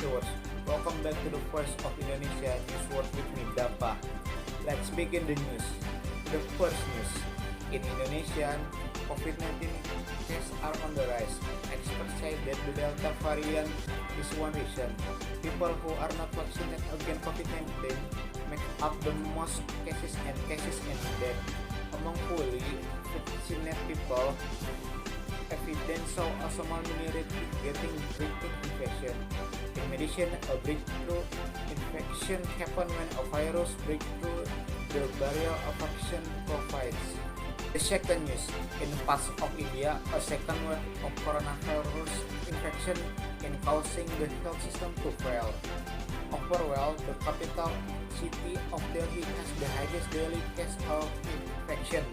viewers, welcome back to the Voice of Indonesia News World with me, Dapa. Let's begin the news. The first news. In Indonesia, COVID-19 cases are on the rise. Experts say that the Delta variant is one reason. People who are not vaccinated against COVID-19 make up the most cases and death. Among fully vaccinated people, evidence show a small minority getting breakthrough infection. In medicine, a breakthrough infection happens when a virus breaks through the barrier a vaccine provides. The second news, in parts of India, a second wave of coronavirus infection is causing the health system to fail. Overall, the capital city of Delhi has the highest daily case of infection.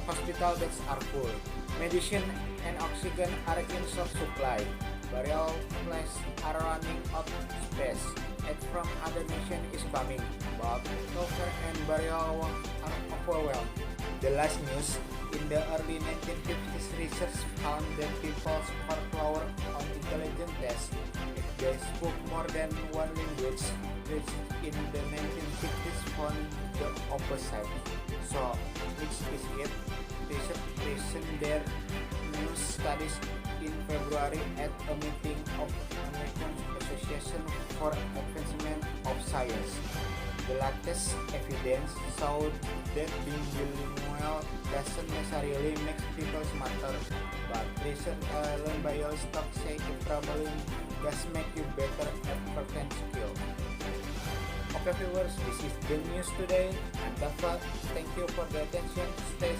Hospital beds are full. Medicine and oxygen are in short supply. Burial places are running out of space. Aid from other nations is coming, but healthcare and burial work are overwhelmed. The last news, in the early 1950s, research found that people score lower on intelligence tests if they spoke more than one language. Research in the 1960s found the opposite. So, which is it? Research presented their new studies in February at a meeting of American Association for Advancement of Science. The latest evidence showed that being bilingual doesn't necessarily make people smarter, but recent learned biology talk say it probably does make you better at certain skill. Okay viewers, this is the news today. I'm Dafa. Thank you for the attention. Stay